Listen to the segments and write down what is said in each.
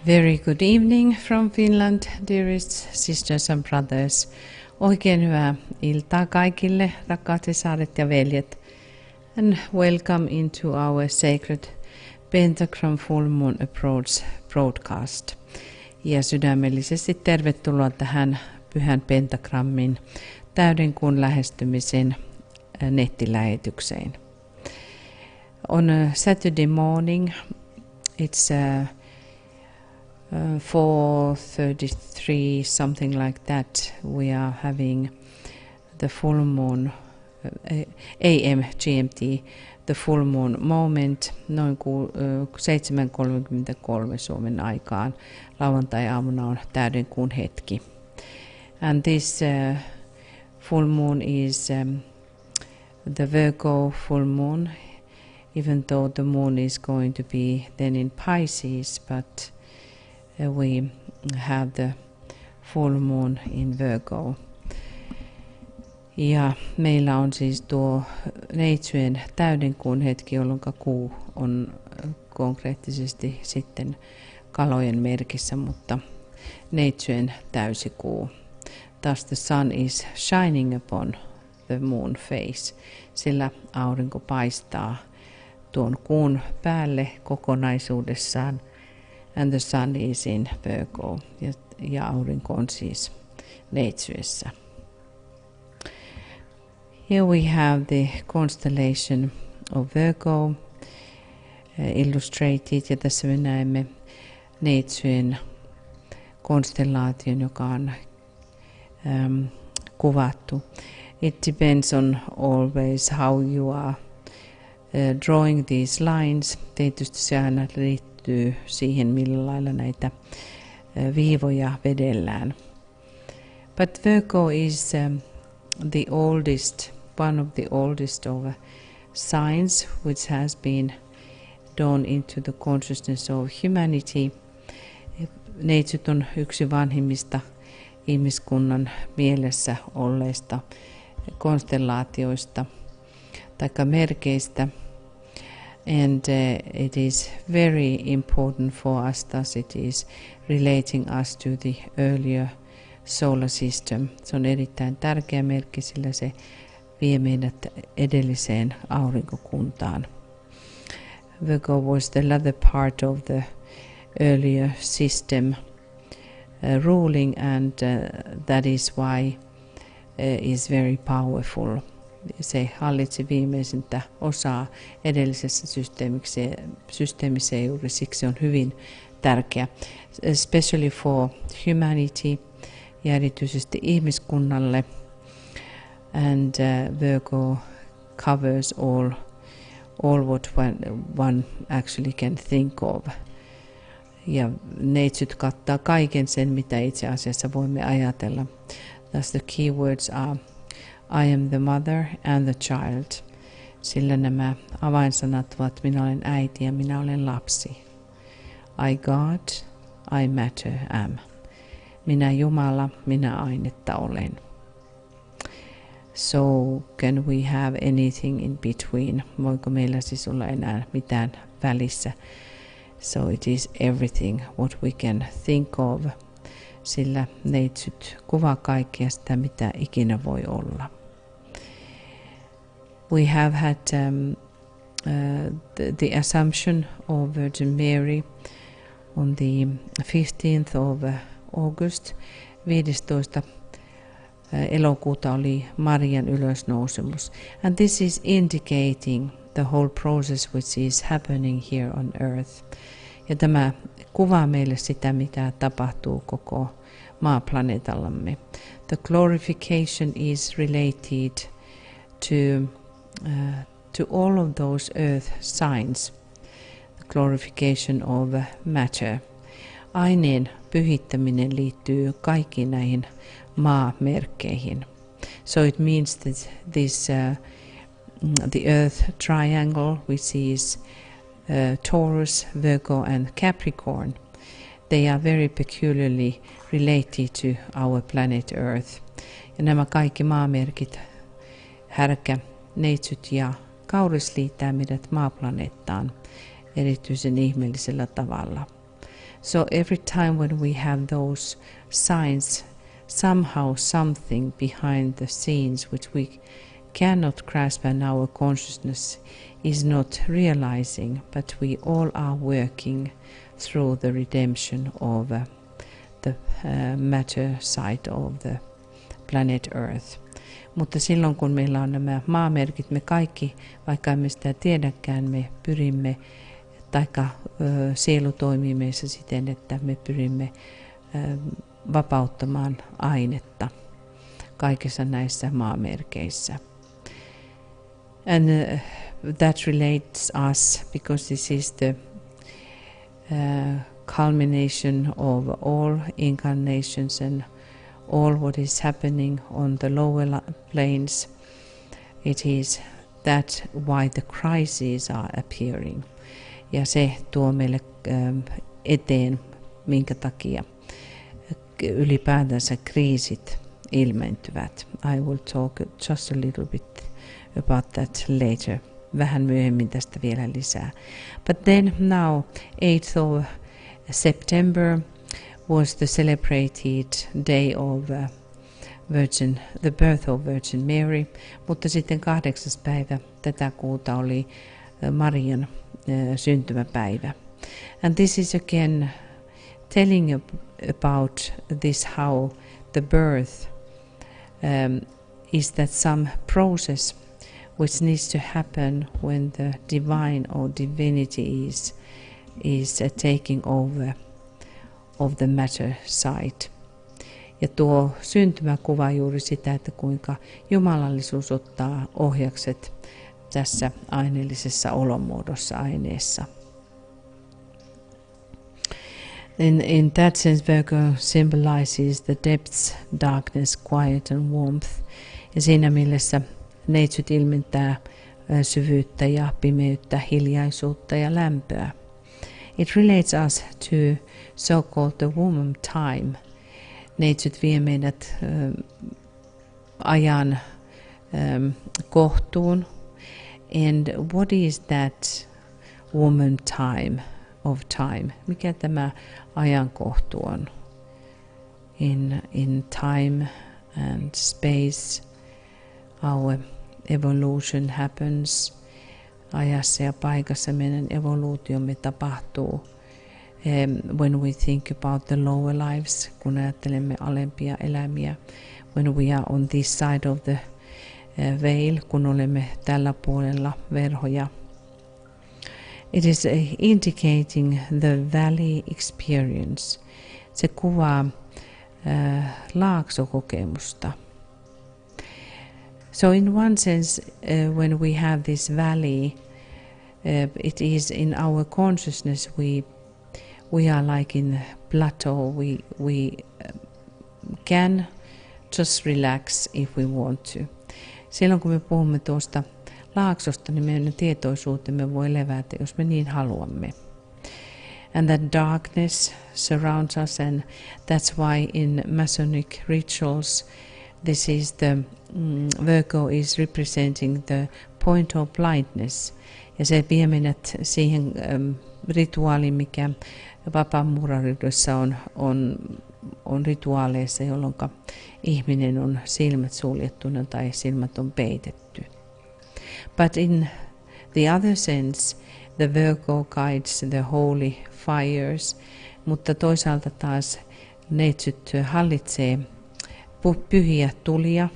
Very good evening from Finland, dearest sisters and brothers. Oikein hyvää iltaa kaikille, rakkaat sisaret ja veljet. And welcome into our Sacred-Pentagram Full Moon Approach broadcast. Ja sydämellisesti tervetuloa tähän Pyhän Pentagrammin täydenkuun lähestymisen nettilähetykseen. On a Saturday morning, it's 4:33, something like that. We are having the full moon, AM GMT, the full moon moment, noin 7:33 Suomen aikaan. Lauantai-aamuna on täydenkuun hetki. And this full moon is the Virgo full moon, even though the moon is going to be then in Pisces, but we have the full moon in Virgo. Ja meillä on siis tuo neitsyön täydenkuun hetki, jolloin kuu on konkreettisesti sitten kalojen merkissä, mutta neitsyön täysikuu. Thus the sun is shining upon the moon face, sillä aurinko paistaa tuon kuun päälle kokonaisuudessaan. And the sun is in Virgo, ja aurinko on siis neitsyössä. Here we have the constellation of Virgo illustrated, ja tässä me näemme neitsyön konstellaation, joka on kuvattu. It depends on always how you are drawing these lines. Tietysti se aina liittyy siihen, millä lailla näitä viivoja vedellään. But Virgo is the oldest, one of the oldest of signs which has been dawned into the consciousness of humanity. Neitsyt on yksi vanhimmista ihmiskunnan mielessä olleista konstellaatioista tai merkeistä. And it is very important for us, thus it is relating us to the earlier solar system. Se on erittäin tärkeä merkki, sillä se vie meidät edelliseen aurinkokuntaan. Virgo was the latter part of the earlier system ruling, and that is why is very powerful. Se hallitsi viimeisintä osaa edellisessä systeemissä, juuri siksi on hyvin tärkeä, especially for humanity, ja erityisesti ihmiskunnalle. And Virgo covers all what one actually can think of. Ja neitsyt kattaa kaiken sen, mitä itse asiassa voimme ajatella. Thus the keywords are I am the mother and the child. Sillä nämä avainsanat ovat minä olen äiti ja minä olen lapsi. I God, I matter am. Minä Jumala, minä ainetta olen. So can we have anything in between? Voiko meillä siis olla enää mitään välissä? So it is everything what we can think of. Sillä neitsyt kuvaa kaikkea sitä, mitä ikinä voi olla. We have had the Assumption of Virgin Mary on the 15th of August. 15. elokuuta oli Marian ylösnousemus. And this is indicating the whole process which is happening here on earth. Ja tämä kuvaa meille sitä, mitä tapahtuu koko maaplaneetallamme. The glorification is related to all of those earth signs. The glorification of matter. Aineen pyhittäminen liittyy kaikkiin näihin maamerkkeihin. So it means that this the earth triangle, which is Taurus, Virgo and Capricorn, they are very peculiarly related to our planet Earth. Ja nämä kaikki maamerkit, härkä, neitsyt ja kauris liittää meidät maaplaneettaan erityisen ihmeellisellä tavalla. So every time when we have those signs, somehow something behind the scenes which we cannot grasp and our consciousness is not realizing, but we all are working through the redemption of the matter side of the planet Earth. Mutta silloin kun meillä on nämä maamerkit, me kaikki, vaikka emme sitä tiedäkään, me pyrimme, taikka sielu toimii meissä siten, että me pyrimme vapauttamaan ainetta kaikissa näissä maamerkeissä. And that relates us because this is the culmination of all incarnations and all what is happening on the lower planes. It is that why the crises are appearing. Ja se tuo meille eteen, minkä takia ylipäätänsä kriisit ilmentyvät. I will talk just a little bit about that later. Vähän myöhemmin tästä vielä lisää. But then now, 8th of September was the celebrated day of the birth of Virgin Mary, mutta sitten 8. päivä tätä kuuta oli Marian syntymäpäivä. And this is again telling about this how the birth is that some process which needs to happen when the divine or divinity is taking over of the matter side. Ja tuo syntymä kuvaa juuri sitä, että kuinka jumalallisuus ottaa ohjakset tässä aineellisessa olomuodossa aineessa. In that sense, Virgo symbolizes the depths, darkness, quiet and warmth. Ja siinä mielessä neitsyt ilmentää syvyyttä ja pimeyttä, hiljaisuutta ja lämpöä. It relates us to so-called the womb time. Neitsyt vie meidät ajan kohtuun. And what is that woman time of time? Mikä tämä ajankohtu on? In time and space, our evolution happens. Ajassa ja paikassa meidän evoluutiomme tapahtuu. When we think about the lower lives, kun ajattelemme alempia elämiä. When we are on this side of the veil, kun olemme tällä puolella verhoja. It is indicating the valley experience. Se kuvaa laaksokokemusta. So in one sense, when we have this valley, it is in our consciousness we are like in plateau. We can just relax if we want to. Silloin kun me puhumme tuosta laaksosta, niin meidän tietoisuutemme voi levätä, jos me niin haluamme. And that darkness surrounds us, and that's why in Masonic rituals, this is the Virgo is representing the point of blindness. Ja se vie meidät siihen rituaaliin, mikä vapaamuuraridoissa on rituaaleissa, jolloin ihminen on silmät suljettuna tai silmät on peitetty. But in the other sense, the Virgo guides the holy fires, mutta toisaalta taas neitsyt hallitsee pyhiä tulia.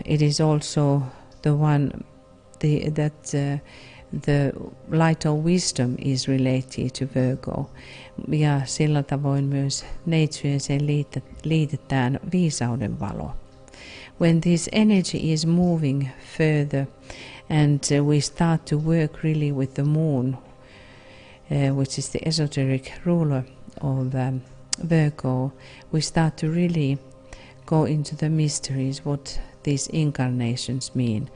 It is also the one that the light of wisdom is related to Virgo. Ja sillä tavoin myös neitsyeseen liitetään viisauden valo. When this energy is moving further and we start to work really with the moon, which is the esoteric ruler of Virgo, we start to really go into the mysteries, what these incarnations mean.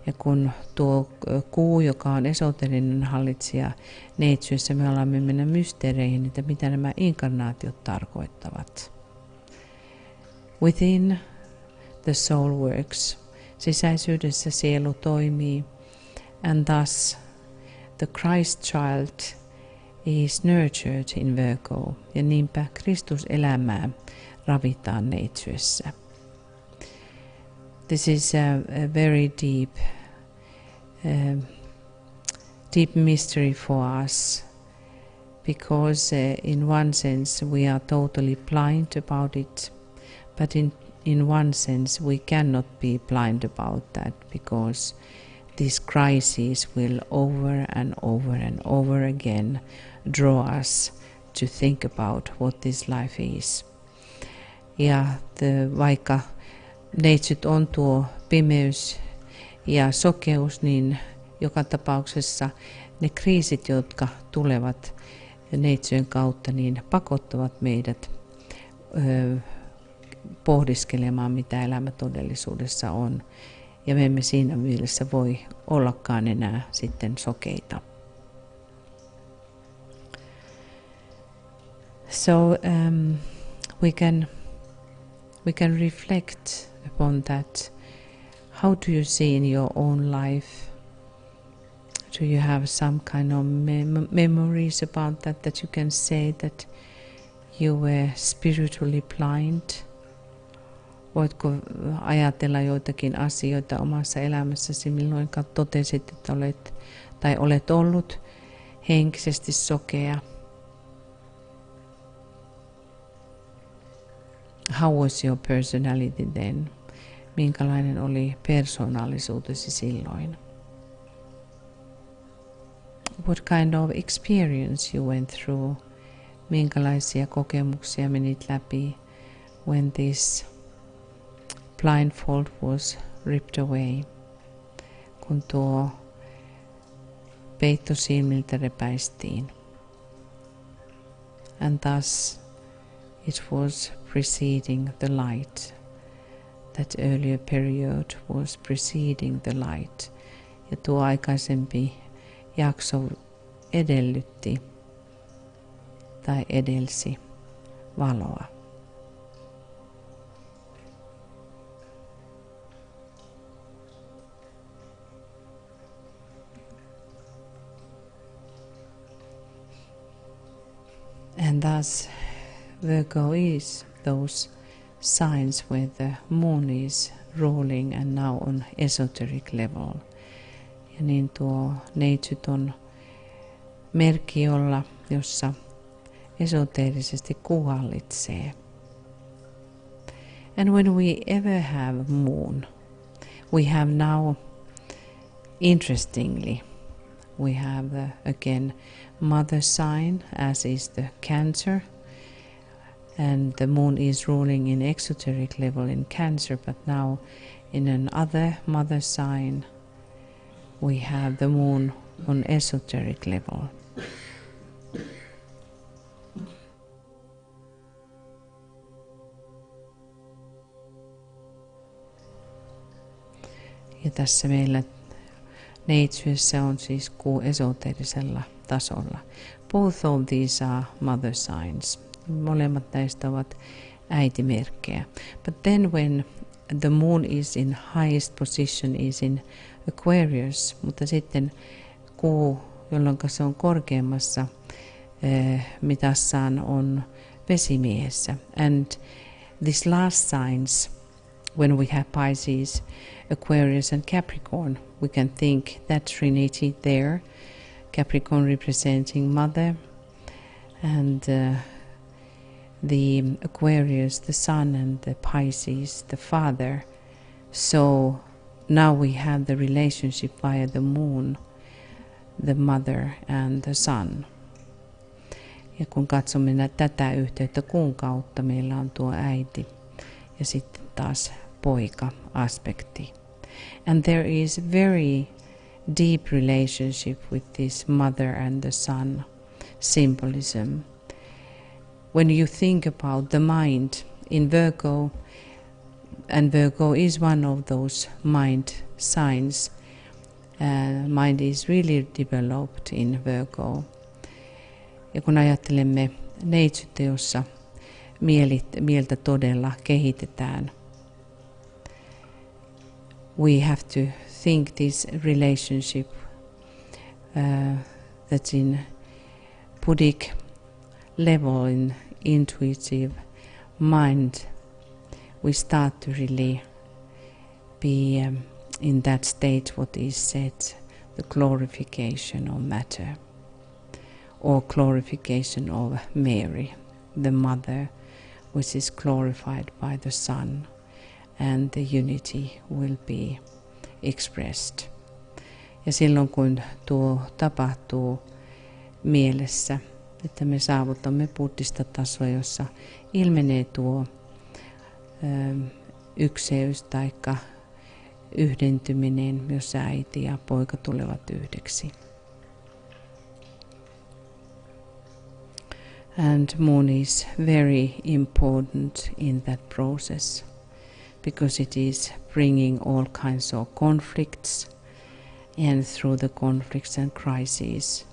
Ja kun tuo kuu, joka on esoterinen hallitsija neitsyessä, me alamme mennä mysteereihin, että mitä nämä inkarnaatiot tarkoittavat. Within the soul works. Sisäisyydessä sielu toimii. And thus the Christ child is nurtured in Virgo, ja niinpä Kristuselämää ravitaan neitsyössä. This is a very deep mystery for us, because in one sense we are totally blind about it, but in one sense we cannot be blind about that, because this crisis will over and over and over again draw us to think about what this life is. Ja vaikka neitsyt on tuo pimeys ja sokeus, niin joka tapauksessa ne kriisit, jotka tulevat neitsyön kautta, niin pakottavat meidät pohdiskelemaan, mitä elämä todellisuudessa on. Ja me emme siinä mielessä voi ollakaan enää sitten sokeita. So we can reflect upon that. How do you see in your own life? Do you have some kind of memories about that you can say that you were spiritually blind? Voitko ajatella joitakin asioita omassa elämässäsi, milloin totesit, että olet ollut henkisesti sokea? How was your personality then? Minkälainen oli persoonallisuutesi silloin? What kind of experience you went through? Minkälaisia kokemuksia menit läpi when this blindfold was ripped away? Kun tuo peitto silmiltä repäistiin. And thus it was preceding the light. That earlier period was preceding the light. Ja tuo aikaisempi jakso edellytti tai edelsi valoa. And thus Virgo is those signs where the moon is ruling and now on esoteric level. Ja niin tuo neitsyt on merkki, jossa esoteerisesti kuu hallitsee. And when we ever have moon, we have now, interestingly, we have again mother sign, as is the Cancer, and the moon is ruling in exoteric level in Cancer, but now in another mother sign we have the moon on esoteric level. Ja tässä meillä neitsyössä on siis kuu esoteerisella tasolla. Both of these are mother signs. Molemmat näistä ovat äitimerkkejä. But then when the moon is in highest position is in Aquarius, mutta sitten kuu, jolloin se on korkeammassa mitassaan, on vesimiehessä. And these last signs, when we have Pisces, Aquarius and Capricorn, we can think that trinity there, Capricorn representing mother, and the Aquarius, the sun, and the Pisces, the father. So now we have the relationship via the moon, the mother and the sun. Ja kun katsomme tätä yhteyttä kuun kautta, meillä on tuo äiti ja sitten taas poika-aspekti. And there is very deep relationship with this mother and the son symbolism. When you think about the mind in Virgo, and Virgo is one of those mind signs, mind is really developed in Virgo. Ja kun ajattelemme neitsyttä, jossa mieltä todella kehitetään, we have to think this relationship that's in Buddhic level in intuitive mind, we start to really be in that state what is said, the glorification of matter, or glorification of Mary, the mother, which is glorified by the Son, and the unity will be expressed. Ja silloin kun tuo tapahtuu mielessä, että me saavutamme buddhista tasoa, jossa ilmenee tuo ykseys taikka yhdentyminen, jossa äiti ja poika tulevat yhdeksi. And moon is very important in that process because it is bringing all kinds of conflicts, and through the conflicts and crises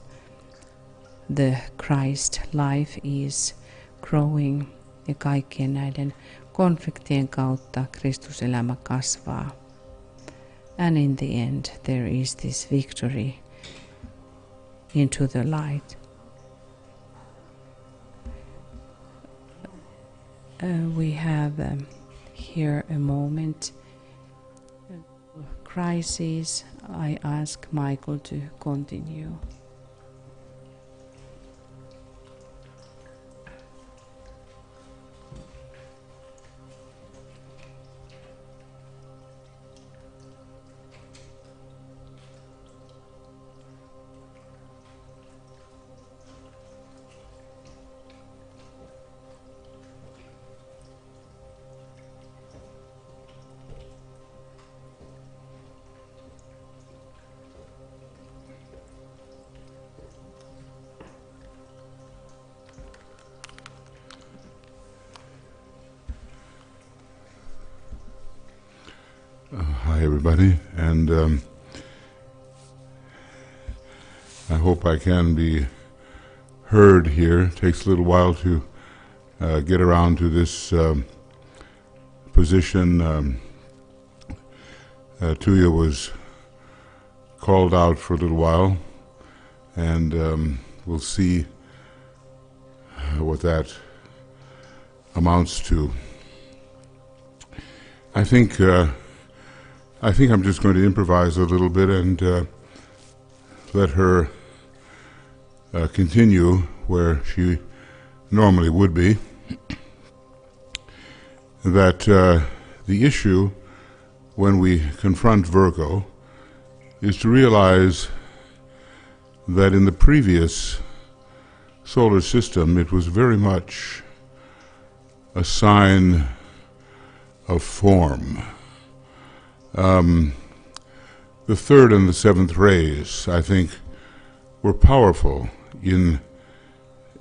the Christ life is growing, ja kaikkien näiden konfliktien kautta Kristuselämä kasvaa. And in the end there is this victory into the light. We have here a moment crisis. I ask Michael to continue. Hi everybody, and I hope I can be heard here. It takes a little while to get around to this position. Tuya was called out for a little while, and we'll see what that amounts to. I think I'm just going to improvise a little bit and let her continue where she normally would be. That the issue when we confront Virgo is to realize that in the previous solar system it was very much a sign of form. The third and the seventh rays, I think, were powerful in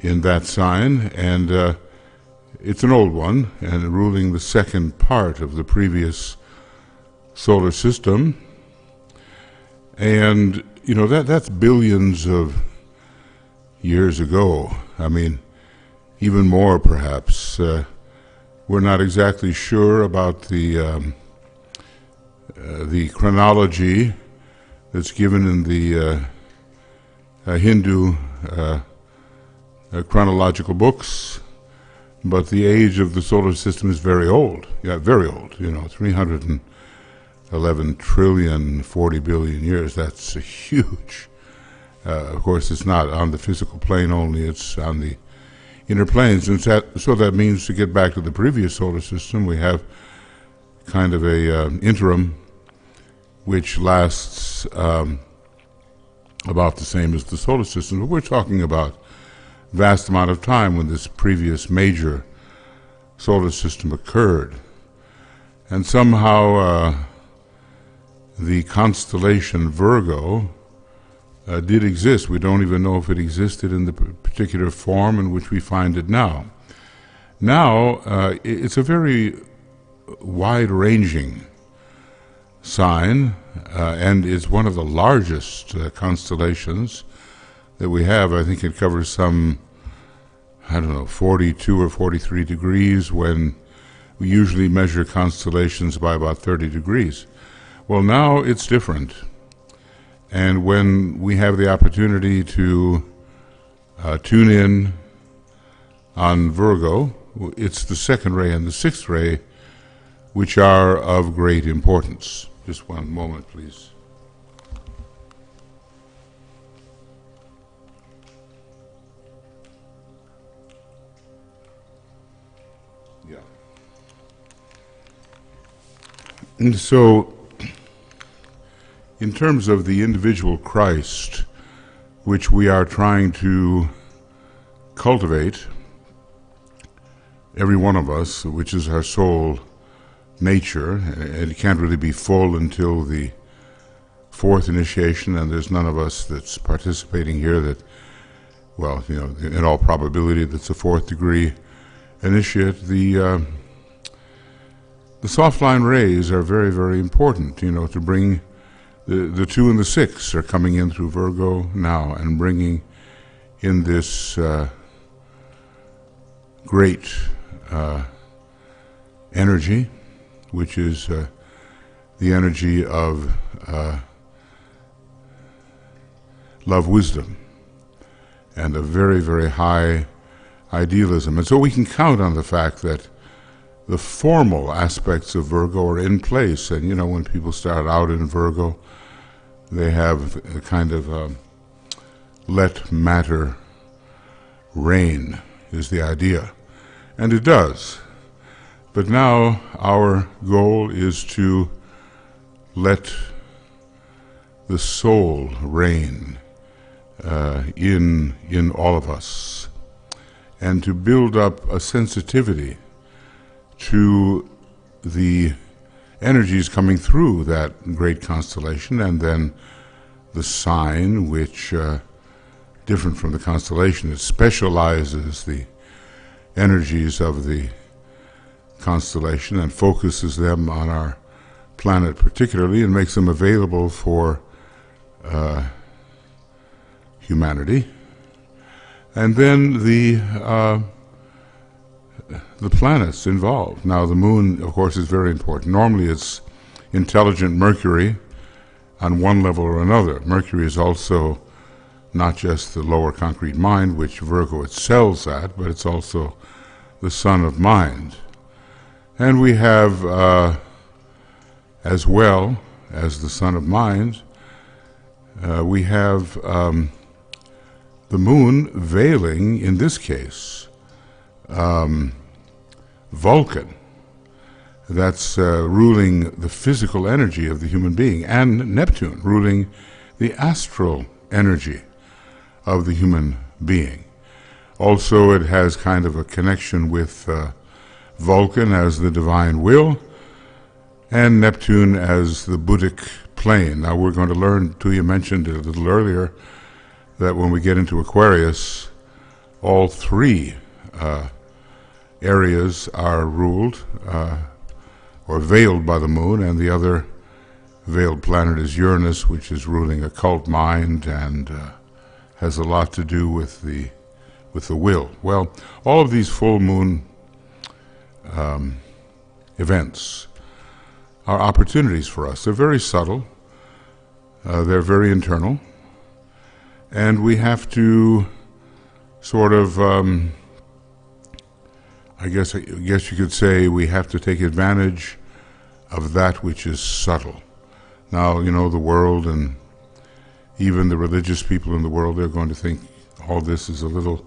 that sign, and it's an old one, and ruling the second part of the previous solar system. And you know that's billions of years ago. I mean, even more perhaps. We're not exactly sure about the chronology that's given in the Hindu chronological books, but the age of the solar system is very old. Yeah, very old. 311 trillion, 40 billion years. That's a huge. Of course, it's not on the physical plane only, it's on the inner planes. And so that means, to get back to the previous solar system, we have kind of a interim which lasts about the same as the solar system. But we're talking about vast amount of time when this previous major solar system occurred. And somehow the constellation Virgo did exist. We don't even know if it existed in the particular form in which we find it now. Now, it's a very wide-ranging sign, and it's one of the largest constellations that we have. I think it covers some, 42 or 43 degrees, when we usually measure constellations by about 30 degrees. Well, now it's different. And when we have the opportunity to tune in on Virgo. It's the second ray and the sixth ray which are of great importance. Just one moment, please. Yeah. And so, in terms of the individual Christ, which we are trying to cultivate, every one of us, which is our soul nature, and it can't really be full until the fourth initiation, and there's none of us that's participating here that, well, you know, in all probability that's a fourth degree initiate. The soft line rays are very, very important, you know, to bring the 2 and the 6 are coming in through Virgo now and bringing in this great energy, which is the energy of love, wisdom, and a very, very high idealism. And so we can count on the fact that the formal aspects of Virgo are in place. And, you know, when people start out in Virgo, they have a kind of let matter reign is the idea. And it does. But now our goal is to let the soul reign in all of us, and to build up a sensitivity to the energies coming through that great constellation, and then the sign, which, different from the constellation, it specializes the energies of the constellation and focuses them on our planet particularly, and makes them available for humanity. And then the planets involved. Now the moon, of course, is very important. Normally it's intelligent Mercury on one level or another. Mercury is also not just the lower concrete mind, which Virgo excels at, but it's also the sun of mind. And we have, as well as the sun of mind, we have the moon veiling, in this case, Vulcan. That's ruling the physical energy of the human being, and Neptune ruling the astral energy of the human being. Also, it has kind of a connection with Vulcan as the divine will, and Neptune as the Buddhic plane. Now we're going to learn, Tuya mentioned it a little earlier, that when we get into Aquarius, all three areas are ruled or veiled by the moon, and the other veiled planet is Uranus, which is ruling occult mind and has a lot to do with the will. Well, all of these full moon events are opportunities for us. They're very subtle, they're very internal, and we have to sort of, I guess you could say, we have to take advantage of that which is subtle. Now, you know, the world and even the religious people in the world, they're going to think all this is a little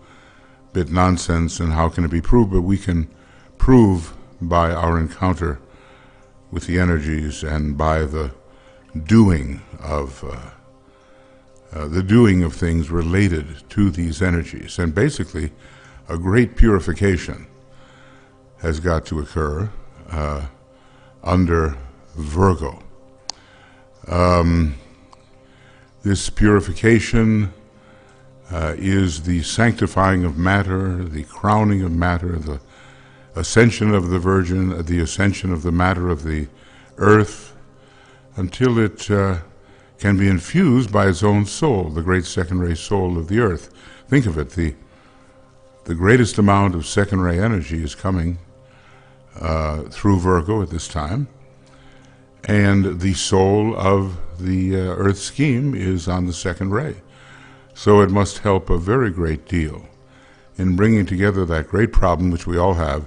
bit nonsense and how can it be proved? But we can prove by our encounter with the energies and by the doing of things related to these energies. And basically, a great purification has got to occur under Virgo. This purification is the sanctifying of matter, the crowning of matter, the ascension of the Virgin, the ascension of the matter of the earth, until it can be infused by its own soul, the great second-ray soul of the earth. Think of it, the greatest amount of second-ray energy is coming through Virgo at this time, and the soul of the earth scheme is on the second ray. So it must help a very great deal in bringing together that great problem which we all have,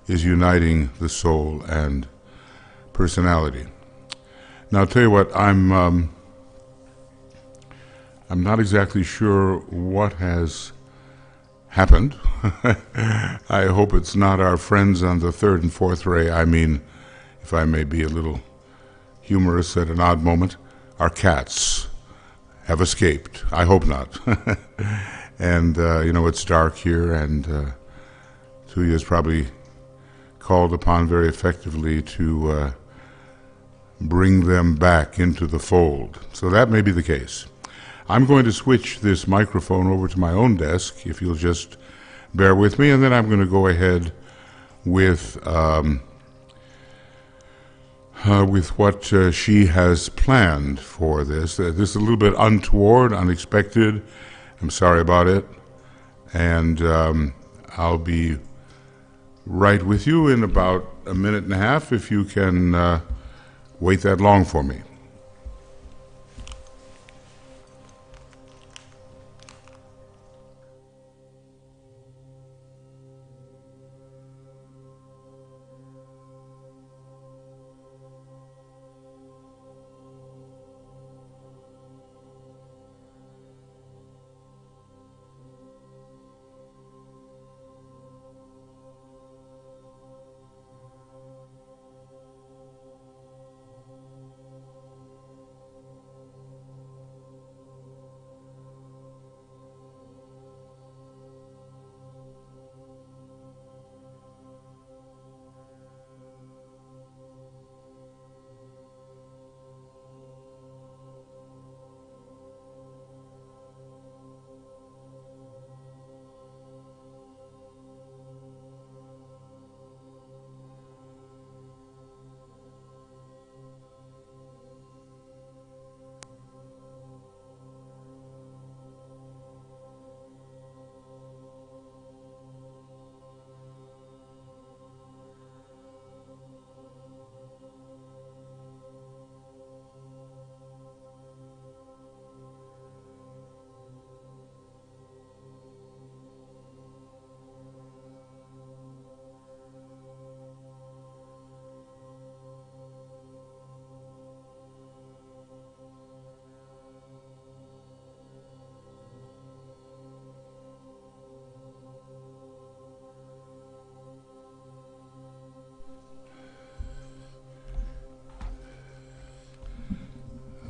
is uniting the soul and personality. Now I'll tell you what, I'm not exactly sure what has happened. I hope it's not our friends on the third and fourth ray. I mean, if I may be a little humorous at an odd moment, our cats have escaped. I hope not. And, it's dark here, and Tuya is probably called upon very effectively to bring them back into the fold. So that may be the case. I'm going to switch this microphone over to my own desk, if you'll just bear with me, and then I'm going to go ahead with what she has planned for this. This is a little bit untoward, unexpected. I'm sorry about it. And I'll be right with you in about a minute and a half, if you can wait that long for me.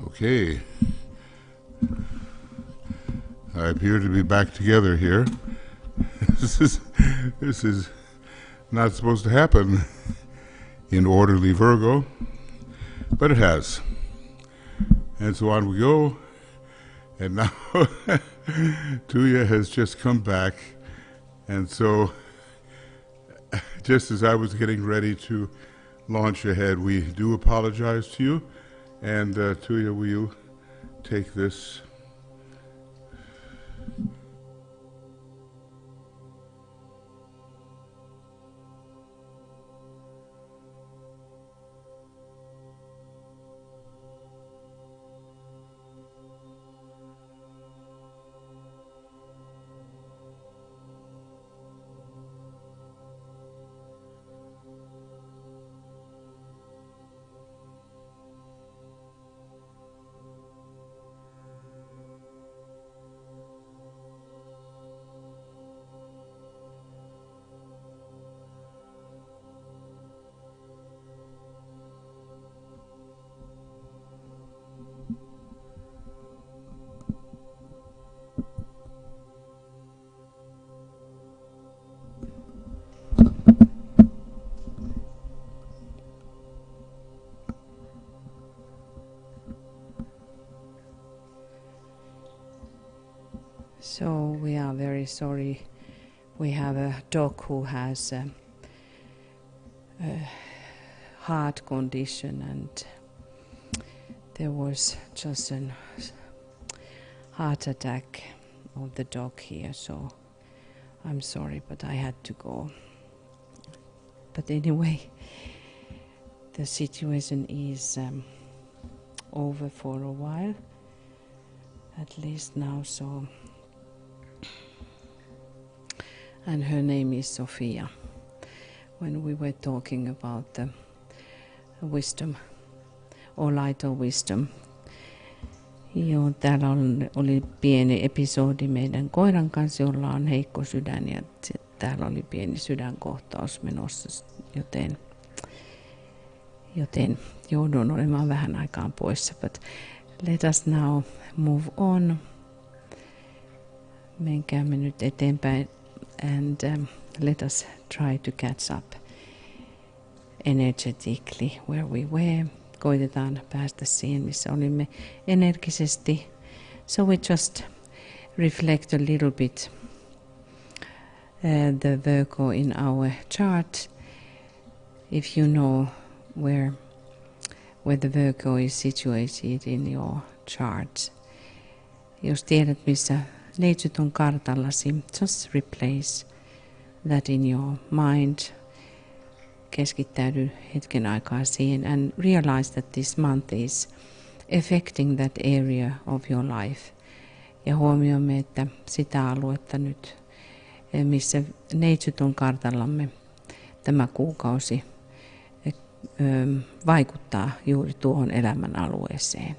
Okay. I appear to be back together here. This is not supposed to happen in orderly Virgo, but it has. And so on we go. And now Tuya has just come back. And so just as I was getting ready to launch ahead, we do apologize to you. And Tuya, will you take this? So we are very sorry. We have a dog who has a heart condition, and there was just a heart attack of the dog here, so I'm sorry, but I had to go. But anyway, the situation is over for a while, at least now. So, and her name is Sophia. When we were talking about the wisdom or light of wisdom. Joo, täällä oli pieni episodi meidän koiran kanssa, jolla on heikko sydän, ja täällä oli pieni sydänkohtaus menossa, joten joudun olemaan vähän aikaan poissa. But let us now move on. Menkäämme nyt eteenpäin and let us try to catch up energetically where we were. Koitetaan päästä siihen, missä olimme energisesti. So we just reflect a little bit the Virgo in our chart. If you know where the Virgo is situated in your chart. Jos tiedät, missä neitsyt on kartallasi, just replace that in your mind. Keskittäydy hetken aikaa siihen and realize that this month is affecting that area of your life. Ja huomioimme, että sitä aluetta nyt, missä neitsyt on kartallamme, tämä kuukausi vaikuttaa juuri tuohon elämän alueeseen.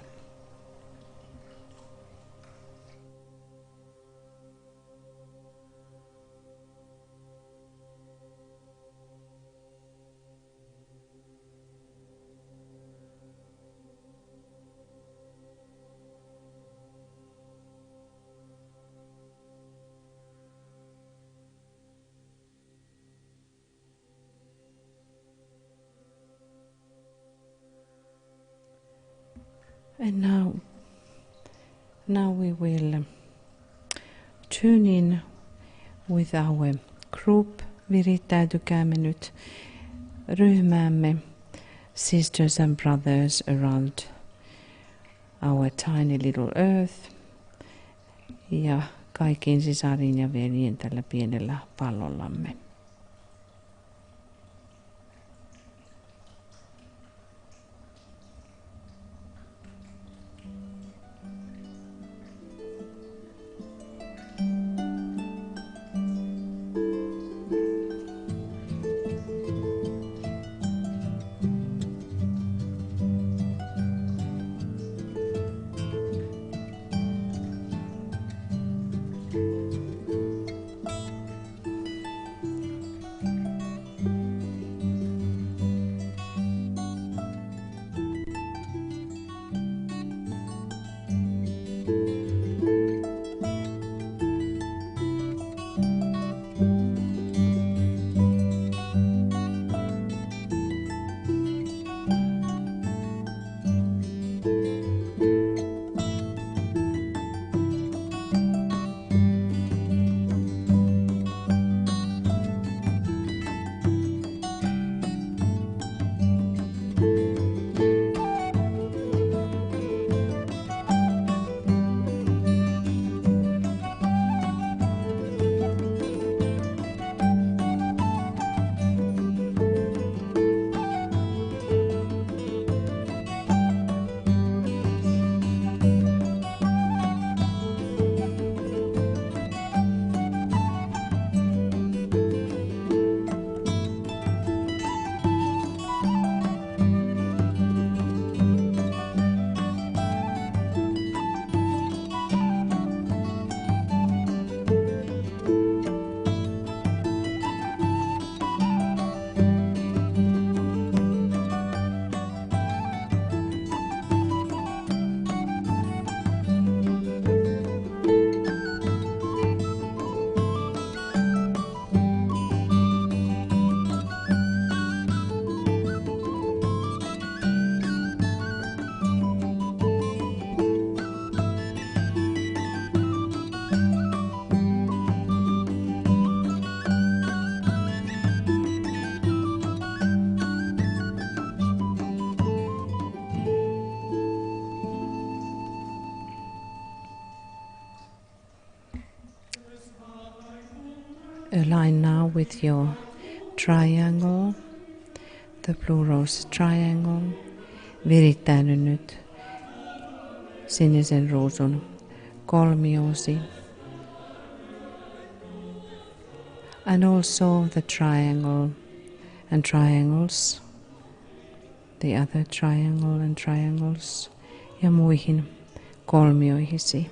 And now we will tune in with our group. Virittäytykäämme nyt ryhmäämme, sisters and brothers around our tiny little earth. Ja kaikkiin sisariin ja veljiin tällä pienellä pallollamme. Align now with your triangle, the blue rose triangle. Virittäydy nyt sinisen ruusun kolmiosi, and also the triangle and triangles, the other triangle and triangles, ja muihin kolmioihisi,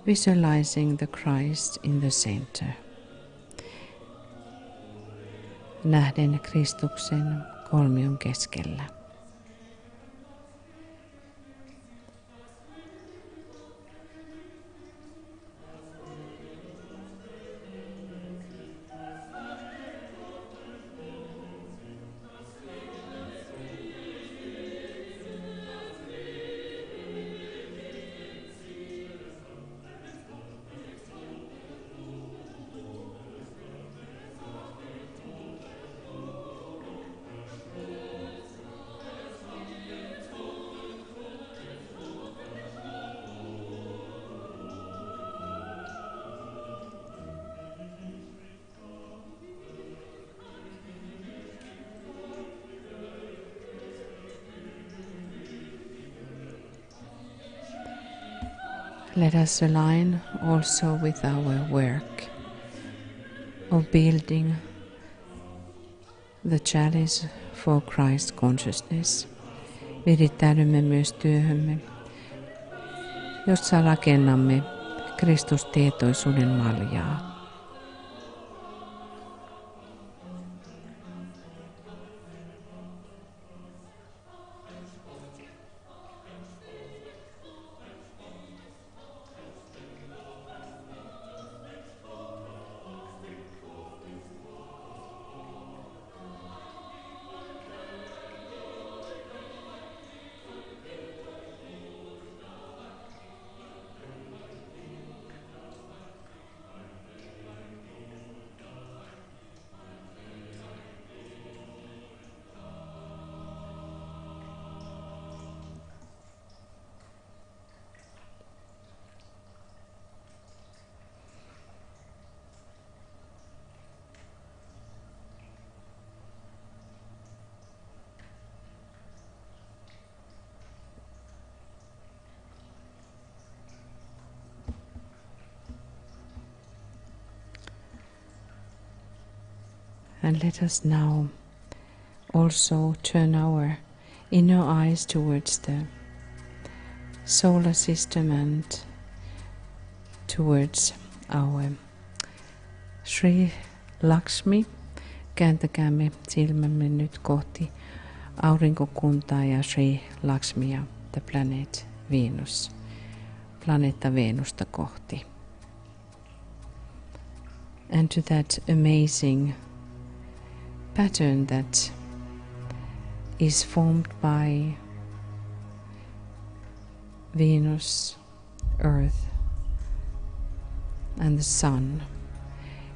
visualizing the Christ in the center. Nähden Kristuksen kolmion keskellä. Let us align also with our work of building the chalice for Christ consciousness. Virittäydymme myös työhömme, jossa rakennamme Kristustietoisuuden maljaa. And let us now also turn our inner eyes towards the solar system and towards our Sri Lakshmi. Kääntäkäämme silmämme nyt kohti aurinkokuntaa ja Sri Lakshmia, the planet Venus, planeetta Venusta kohti. And to that amazing pattern that is formed by Venus, Earth and the Sun.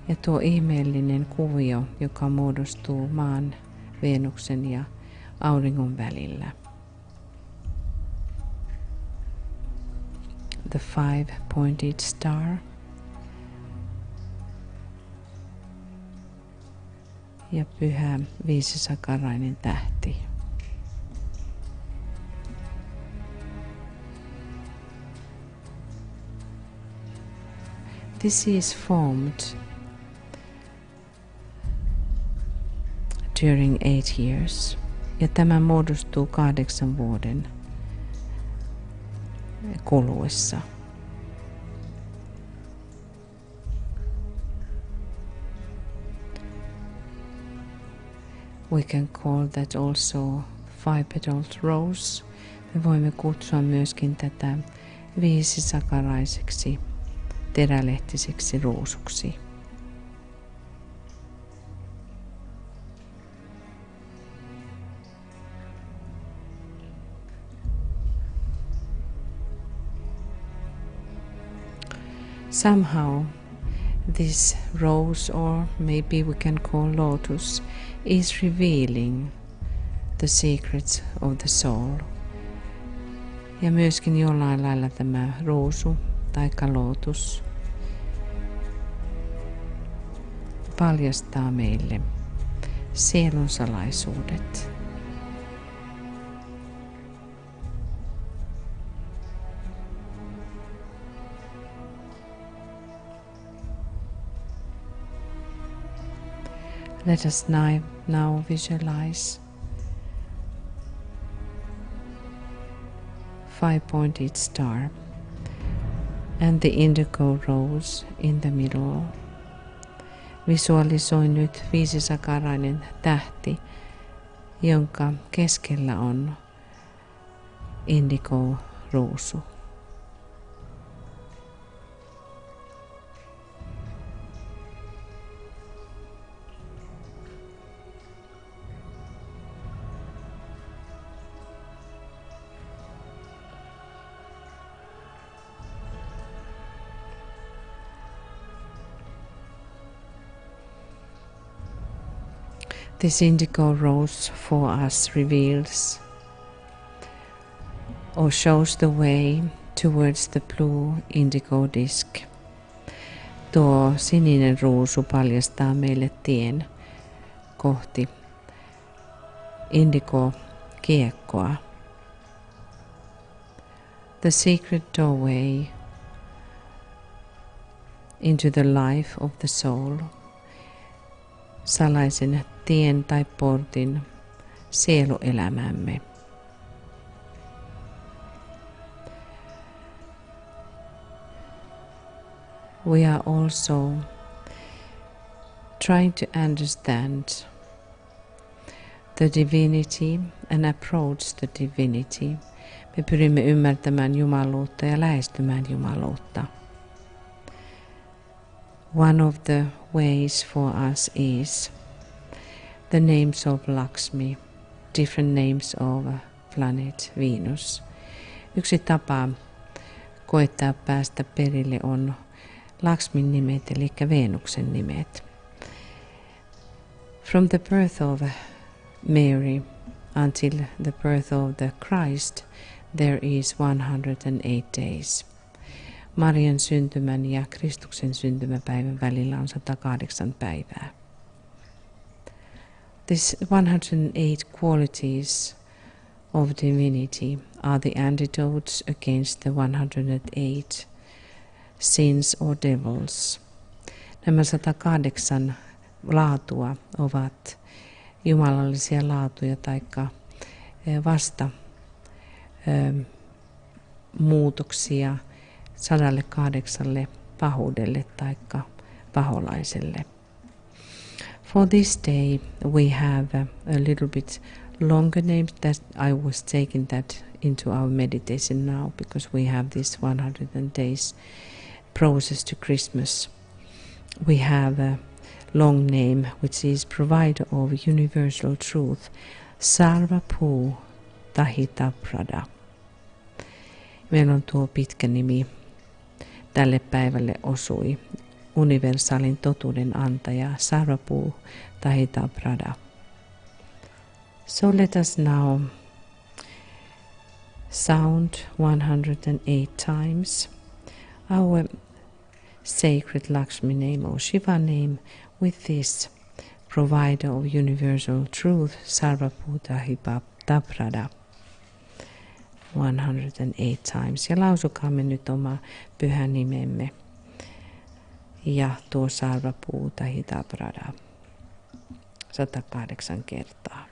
Ja tuo ihmeellinen kuvio, joka muodostuu maan, Venuksen ja auringon välillä. The five-pointed star. Ja pyhä viisisakarainen tähti. This is formed during 8 years. Ja tämä muodostuu 8 vuoden kuluessa. We can call that also five-petaled rose. Me voimme kutsua myöskin tätä viisisakaraiseksi terälehtiseksi ruusuksi. Somehow this rose, or maybe we can call lotus, is revealing the secrets of the soul. Ja myöskin jollain lailla tämä ruusu tai lotus paljastaa meille sielun salaisuudet. Let us now visualize 5-pointed star and the indigo rose in the middle. Visualisoi nyt 5-sakarainen tähti, jonka keskellä on indigo ruusu. This indigo rose for us reveals or shows the way towards the blue indigo disc. Tuo sininen ruusu paljastaa meille tien kohti indigo kiekkoa. The secret doorway into the life of the soul. Salaisen tien tai portin sieluelämämme. We are also trying to understand the divinity and approach the divinity. Me pyrimme ymmärtämään jumaluutta ja lähestymään jumaluutta. One of the ways for us is the names of Lakshmi, different names of planet Venus. Yksi tapa koettaa päästä perille on Lakshmin nimet, eli Venuksen nimet. From the birth of Mary until the birth of the Christ, there is 108 days. Marian syntymän ja Kristuksen syntymäpäivän välillä on 108 päivää. These 108 qualities of divinity are the antidotes against the 108 sins or devils. Nämä 108 laatua ovat jumalallisia laatuja taikka vasta muutoksia 108 pahuudelle taikka paholaiselle. For this day we have a little bit longer names that I was taking that into our meditation now because we have this 100 days process to Christmas. We have a long name which is provider of universal truth, Sarvapuu Tahita Prada. Meillä on tuo pitkä nimi. Tälle päivälle osui universaalin totuuden antaja Sarvapuu Tahita Prada. So let us now sound 108 times our sacred Lakshmi name or Shiva name with this provider of universal truth, Sarvapuu Tahita Prada. 108 times. Ja lausukaamme nyt oma pyhä nimemme. Ja tuo Sarvapuu Tahita Prada 108 kertaa.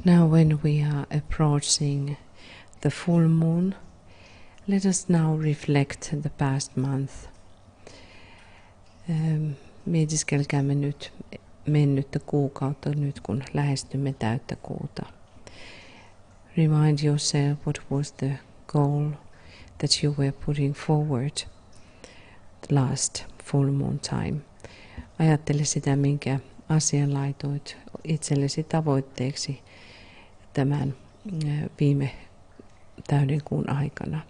Now when we are approaching the full moon, let us now reflect the past month. Mietiskelkäämme nyt mennyttä kuukautta nyt kun lähestymme täyttä kuuta. Remind yourself what was the goal that you were putting forward the last full moon time. Ajattele sitä, minkä asian laitoit itsellesi tavoitteeksi tämän viime täyden kuun aikana.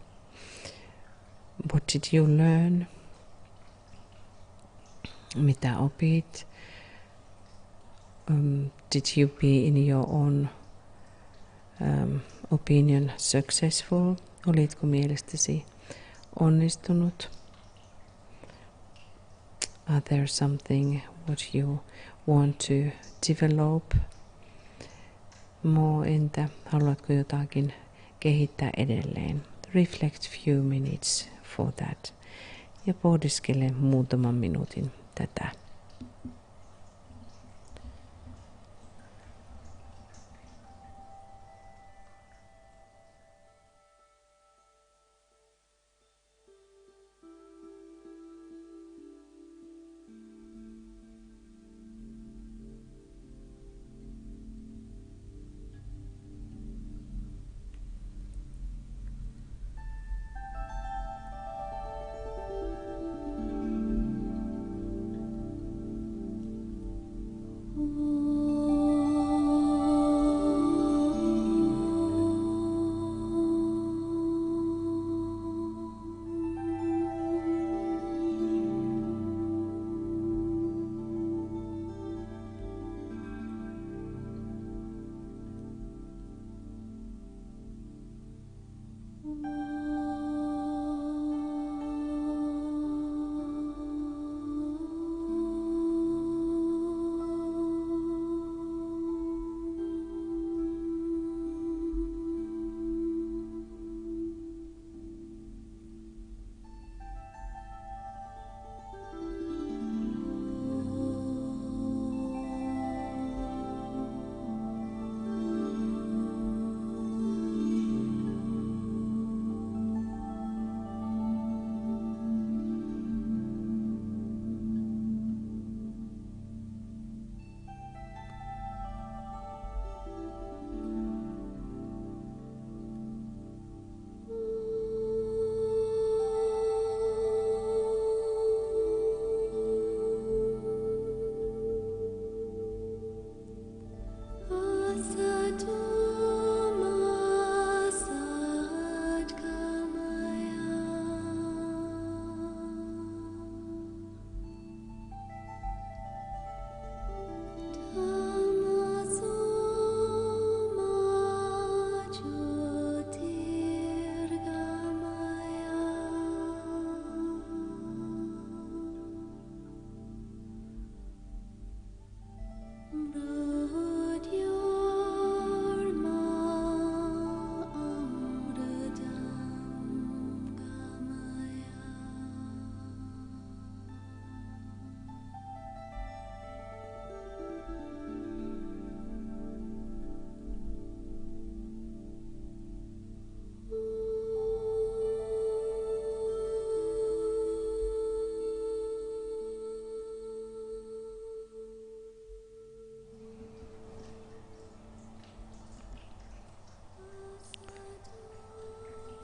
What did you learn? Mitä opit? Did you be in your own opinion successful? Olitko mielestäsi onnistunut? Are there something what you want to develop more? Entä haluatko jotakin kehittää edelleen? Reflect few minutes for that. Ja pohdiskele muutaman minuutin tätä.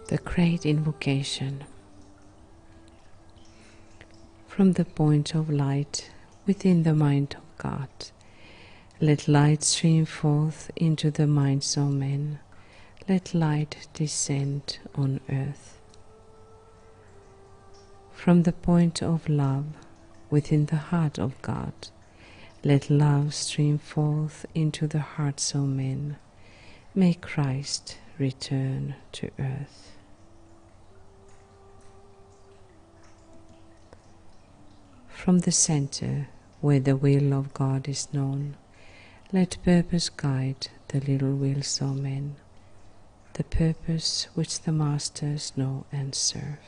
The Great Invocation. From the point of light within the mind of God, let light stream forth into the minds of men. Let light descend on earth. From the point of love within the heart of God, let love stream forth into the hearts of men. May Christ return to earth. From the center, where the will of God is known, let purpose guide the little wills of men, the purpose which the masters know and serve.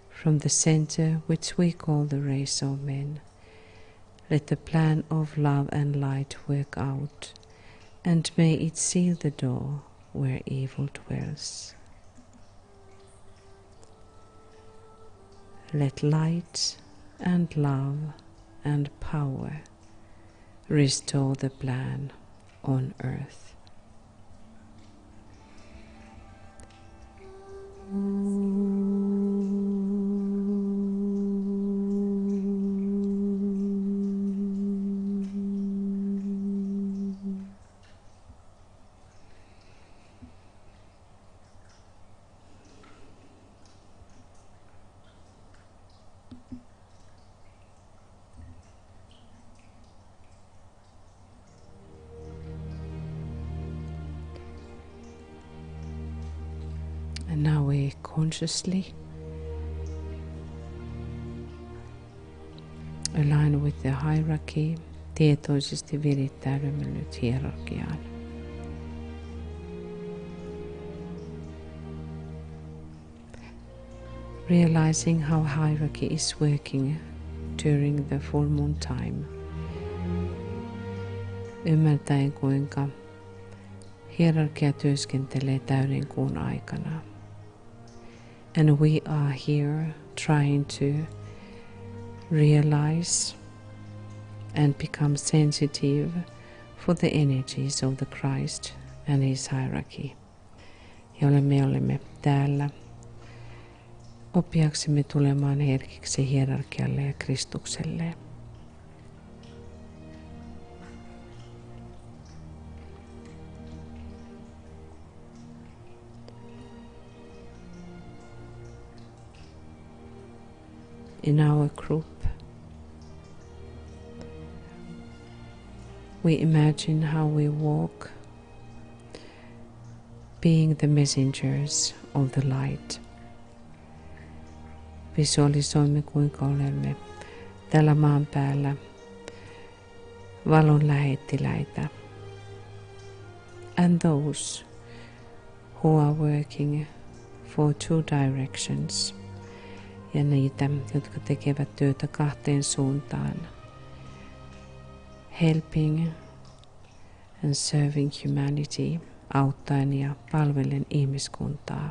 From the center, which we call the race of men, Let the plan of love and light work out, and may it seal the door where evil dwells. Let light and love and power restore the plan on earth. And now we consciously align with the hierarchy, tietoisesti virittäydymme nyt hierarkiaan. Realizing how hierarchy is working during the full moon time. Ymmärtäen kuinka hierarkia työskentelee täyden kuun aikana. And we are here trying to realize and become sensitive for the energies of the Christ and his hierarchy. Ja me olemme täällä oppiaksemme tulemaan herkiksi hierarkialle ja Kristukselle. In our group, we imagine how we walk, being the messengers of the light. Visualisoimme, kuinka olemme tällä maan päällä valon lähettiläitä. And those who are working for two directions. Ja niitä, jotka tekevät työtä kahteen suuntaan. Helping and serving humanity, auttaen ja palvellen ihmiskuntaa.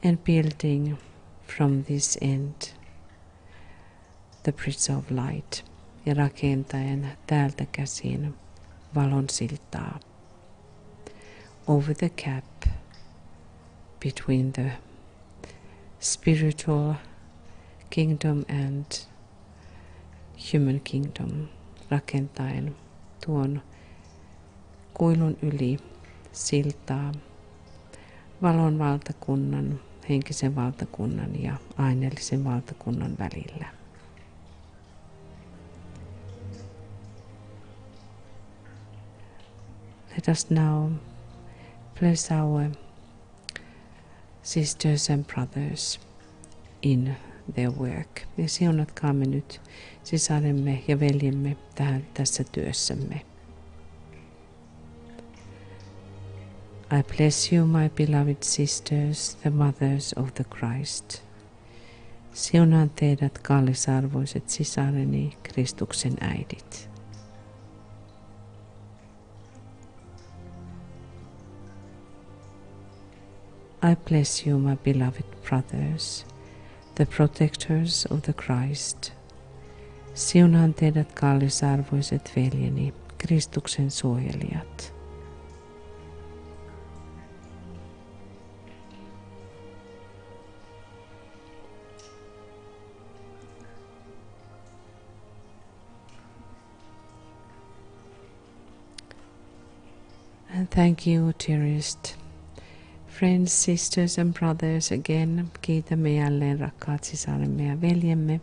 And building from this end the bridge of light. Ja rakentaen täältä käsin valon siltaa. Over the gap between the spiritual kingdom and human kingdom, rakentaen tuon kuilun yli siltaa valon valtakunnan, henkisen valtakunnan ja aineellisen valtakunnan välillä. Let us now bless our sisters and brothers in their work. Ja siunatkaamme nyt sisaremme ja veljemme tässä työssämme. I bless you, my beloved sisters, the mothers of the Christ. Siunaan teidät, kallisarvoiset sisareni, Kristuksen äidit. I bless you, my beloved brothers, the protectors of the Christ. Siunaan teidät, kallisarvoiset veljeni, Kristuksen suojelijat. And thank you, dearest friends, sisters and brothers again. Kiitämme jälleen rakkaat sisaremme ja veljemme.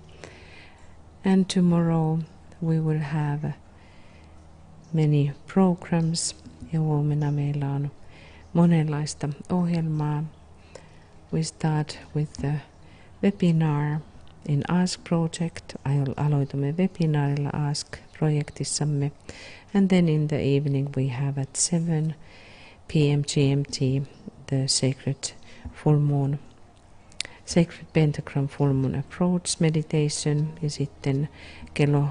And tomorrow we will have many programs. Ja huomenna meillä on monenlaista ohjelmaa. We start with the webinar in Ask Project. Aloitamme webinaarilla Ask-projektissamme. And then in the evening we have at 7 p.m. GMT the sacred full moon Sacred-Pentagram Full Moon Approach Meditation ja sitten kello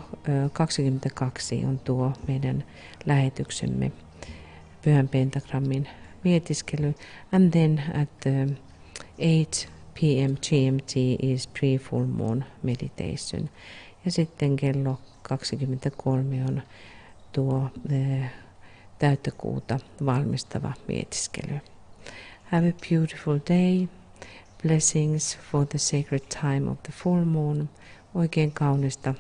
22 on tuo meidän lähetyksemme Pyhän Pentagrammin mietiskely. And then at 8 p.m. GMT is pre-full moon meditation. Ja sitten kello 23 on tuo täyttökuuta valmistava mietiskely. Have a beautiful day. Blessings for the sacred time of the full moon. Oikein kaunista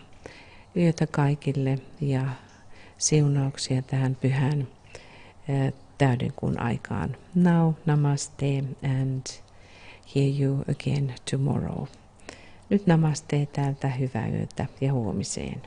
yötä kaikille ja siunauksia tähän pyhään täydenkuun aikaan. Now, namaste and hear you again tomorrow. Nyt namaste täältä, hyvää yötä ja huomiseen.